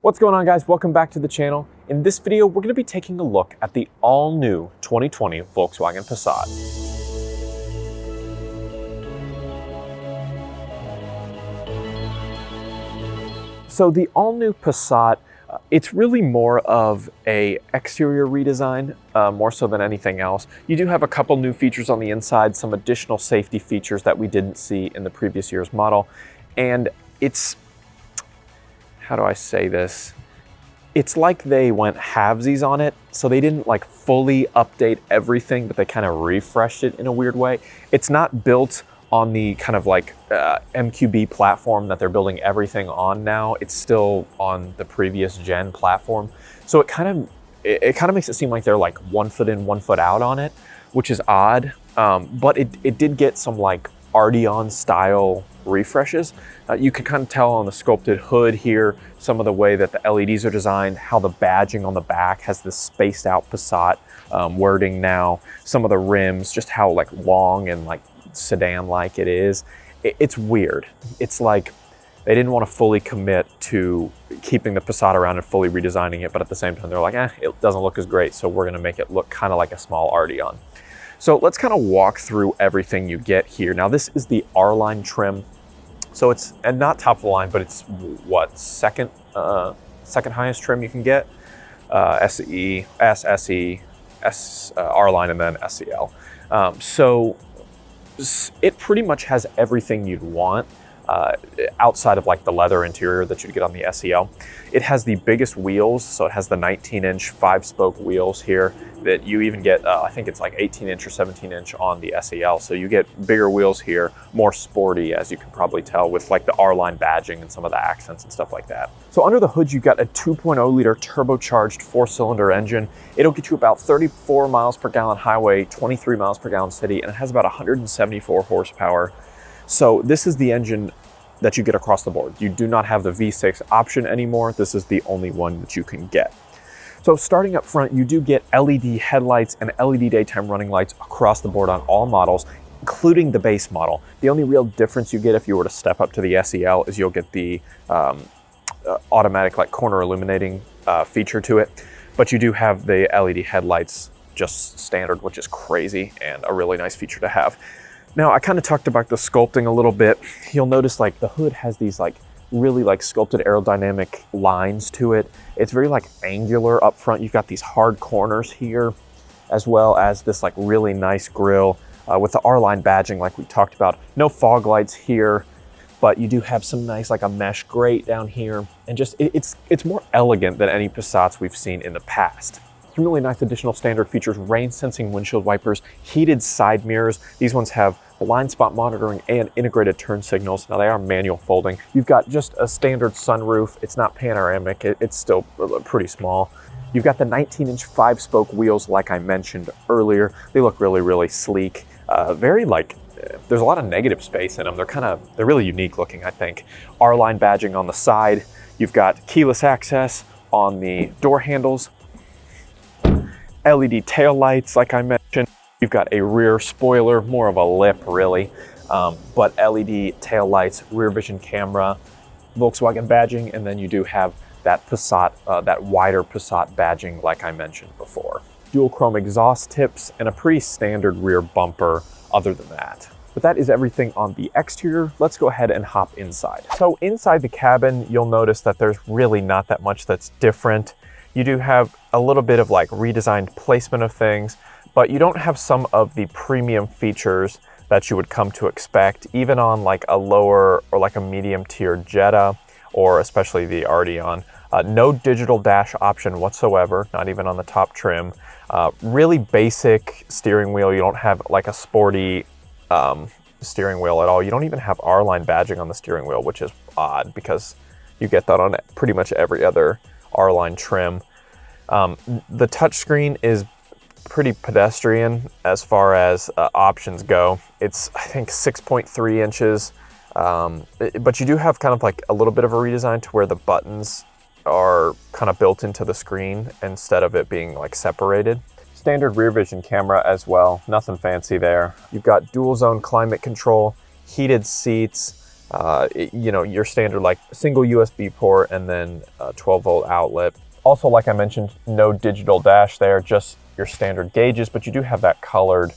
What's going on, guys? Welcome back to the channel. In this video, we're going to be taking a look at the all-new 2020 Volkswagen Passat. So the all-new Passat, it's really more of a exterior redesign, more so than anything else. You do have a couple new features on the inside, some additional safety features that we didn't see in the previous year's model, and it's, how do I say this? It's like they went halvesies on it. So they didn't like fully update everything, but they kind of refreshed it in a weird way. It's not built on the kind of like MQB platform that they're building everything on now. It's still on the previous gen platform. So it kind of makes it seem like they're like 1 foot in, 1 foot out on it, which is odd. But it did get some like Arteon style refreshes. You can kind of tell on the sculpted hood here, some of the way that the LEDs are designed, how the badging on the back has this spaced out Passat wording now, some of the rims, just how like long and like sedan-like it is. It's weird. It's like they didn't want to fully commit to keeping the Passat around and fully redesigning it, but at the same time they're like, it doesn't look as great, so we're gonna make it look kind of like a small Arteon. So let's kind of walk through everything you get here. Now this is the R-Line trim. So it's, and not top of the line, but it's what, second highest trim you can get. SE, SE, R-Line, and then SEL. So it pretty much has everything you'd want outside of like the leather interior that you'd get on the SEL. It has the biggest wheels, so it has the 19-inch 5-spoke wheels here that you even get, I think it's like 18-inch or 17-inch on the SEL. So you get bigger wheels here, more sporty, as you can probably tell, with like the R-Line badging and some of the accents and stuff like that. So under the hood, you've got a 2.0 liter turbocharged 4-cylinder engine. It'll get you about 34 miles per gallon highway, 23 miles per gallon city, and it has about 174 horsepower. So this is the engine that you get across the board. You do not have the V6 option anymore. This is the only one that you can get. So starting up front, you do get LED headlights and LED daytime running lights across the board on all models, including the base model. The only real difference you get if you were to step up to the SEL is you'll get the automatic like corner illuminating feature to it. But you do have the LED headlights just standard, which is crazy and a really nice feature to have. Now, I kind of talked about the sculpting a little bit. You'll notice like the hood has these like really like sculpted aerodynamic lines to it. It's very like angular up front. You've got these hard corners here, as well as this like really nice grille with the R-Line badging like we talked about. No fog lights here, but you do have some nice like a mesh grate down here. And just it's more elegant than any Passats we've seen in the past. Some really nice additional standard features: rain sensing windshield wipers, heated side mirrors. These ones have blind spot monitoring and integrated turn signals. Now they are manual folding. You've got just a standard sunroof. It's not panoramic. It's still pretty small. You've got the 19-inch 5-spoke wheels like I mentioned earlier. They look really, really sleek. Very like, there's a lot of negative space in them. They're really unique looking, I think. R-Line badging on the side. You've got keyless access on the door handles. LED tail lights, like I mentioned. You've got a rear spoiler, more of a lip really, but LED tail lights, rear vision camera, Volkswagen badging, and then you do have that Passat, that wider Passat badging like I mentioned before. Dual chrome exhaust tips and a pretty standard rear bumper other than that. But that is everything on the exterior. Let's go ahead and hop inside. So inside the cabin, you'll notice that there's really not that much that's different. You do have a little bit of like redesigned placement of things, but you don't have some of the premium features that you would come to expect, even on like a lower or like a medium tier Jetta, or especially the Arteon. No digital dash option whatsoever, not even on the top trim. Really basic steering wheel. You don't have like a sporty steering wheel at all. You don't even have R-Line badging on the steering wheel, which is odd because you get that on pretty much every other R-Line trim. The touchscreen is pretty pedestrian as far as options go. It's, I think, 6.3 inches, but you do have kind of like a little bit of a redesign to where the buttons are kind of built into the screen instead of it being like separated. Standard rear vision camera as well, nothing fancy there. You've got dual zone climate control, heated seats, You know, your standard like single USB port and then a 12-volt outlet. Also, like I mentioned, no digital dash there, just your standard gauges, but you do have that colored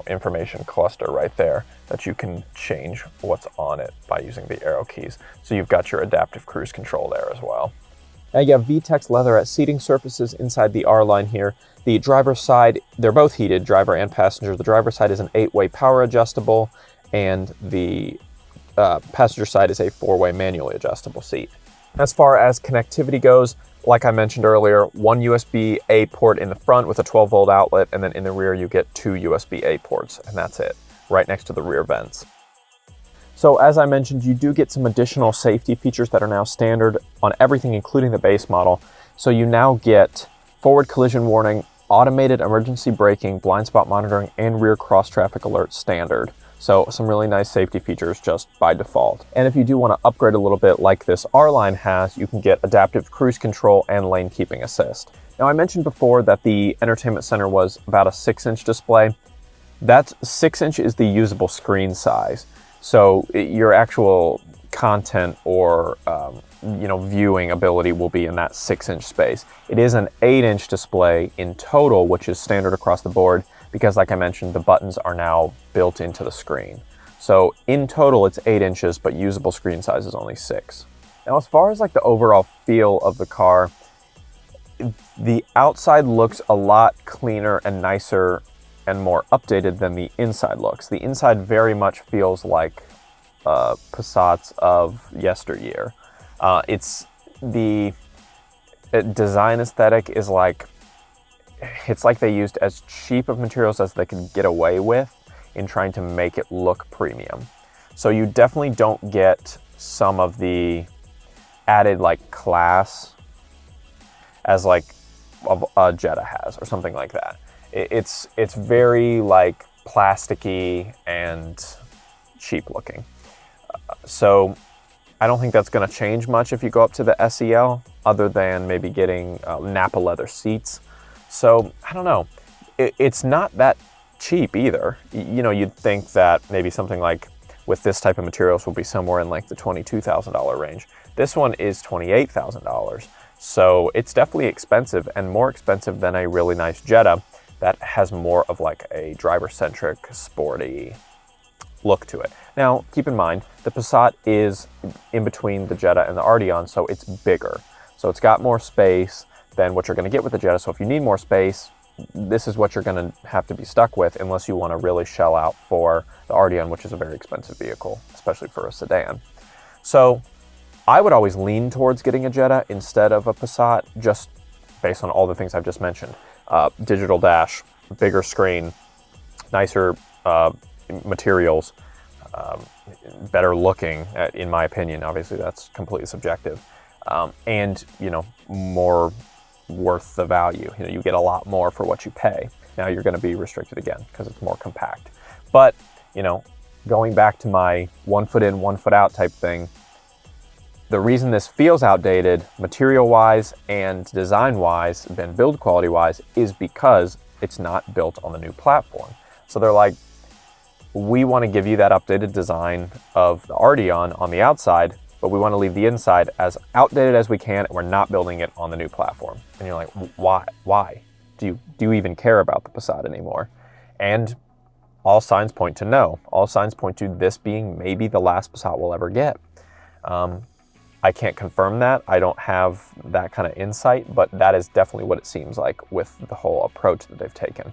information cluster right there that you can change what's on it by using the arrow keys. So you've got your adaptive cruise control there as well. Now you have VTEX leatherette seating surfaces inside the R-Line here. The driver's side, they're both heated, driver and passenger. The driver's side is an 8-way power adjustable, and the passenger side is a 4-way manually adjustable seat. As far as connectivity goes, like I mentioned earlier, one USB-A port in the front with a 12-volt outlet, and then in the rear you get 2 USB-A ports, and that's it, right next to the rear vents. So as I mentioned, you do get some additional safety features that are now standard on everything, including the base model. So you now get forward collision warning, automated emergency braking, blind spot monitoring, and rear cross traffic alert standard. So some really nice safety features just by default. And if you do want to upgrade a little bit like this R-Line has, you can get adaptive cruise control and lane keeping assist. Now I mentioned before that the entertainment center was about a 6-inch display. That's 6-inch is the usable screen size. So your actual content or viewing ability will be in that 6-inch space. It is an 8-inch display in total, which is standard across the board, because like I mentioned, the buttons are now built into the screen. So in total, it's 8 inches, but usable screen size is only 6. Now, as far as like the overall feel of the car, the outside looks a lot cleaner and nicer and more updated than the inside looks. The inside very much feels like Passats of yesteryear. It's the design aesthetic is like, it's like they used as cheap of materials as they could get away with in trying to make it look premium. So you definitely don't get some of the added like class as like a Jetta has or something like that. It's very like plasticky and cheap looking. So I don't think that's going to change much if you go up to the SEL, other than maybe getting Napa leather seats. So I don't know, it's not that cheap either. You know, you'd think that maybe something like with this type of materials will be somewhere in like the $22,000 range. This one is $28,000. So it's definitely expensive, and more expensive than a really nice Jetta that has more of like a driver-centric, sporty look to it. Now, keep in mind, the Passat is in between the Jetta and the Arteon, so it's bigger. So it's got more space than what you're going to get with the Jetta. So if you need more space, this is what you're going to have to be stuck with, unless you want to really shell out for the Arteon, which is a very expensive vehicle, especially for a sedan. So I would always lean towards getting a Jetta instead of a Passat, just based on all the things I've just mentioned. Digital dash, bigger screen, nicer materials, better looking, in my opinion. Obviously, that's completely subjective. And, you know, more worth the value. You know, you get a lot more for what you pay. Now you're going to be restricted again because it's more compact. But, you know, going back to my 1 foot in, 1 foot out type thing, the reason this feels outdated material-wise and design-wise and build quality-wise is because it's not built on the new platform. So they're like, we want to give you that updated design of the Arteon on the outside, but we want to leave the inside as outdated as we can, and we're not building it on the new platform. And you're like, why? Why? Do you even care about the Passat anymore? And all signs point to no. All signs point to this being maybe the last Passat we'll ever get. I can't confirm that. I don't have that kind of insight, but that is definitely what it seems like with the whole approach that they've taken.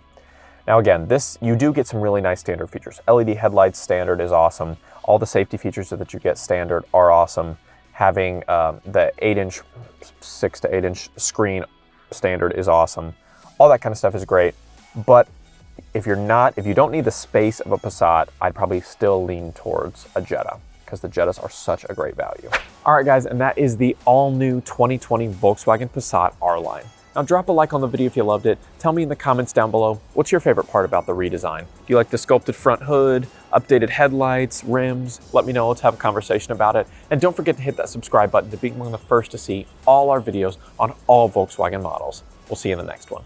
Now again, you do get some really nice standard features. LED headlights standard is awesome. All the safety features that you get standard are awesome. Having the 8-inch, 6 to 8-inch screen standard is awesome. All that kind of stuff is great. But if you don't need the space of a Passat, I'd probably still lean towards a Jetta, because the Jettas are such a great value. All right, guys, and that is the all-new 2020 Volkswagen Passat R-Line. Now drop a like on the video if you loved it. Tell me in the comments down below, what's your favorite part about the redesign? Do you like the sculpted front hood, updated headlights, rims? Let me know, let's have a conversation about it. And don't forget to hit that subscribe button to be among the first to see all our videos on all Volkswagen models. We'll see you in the next one.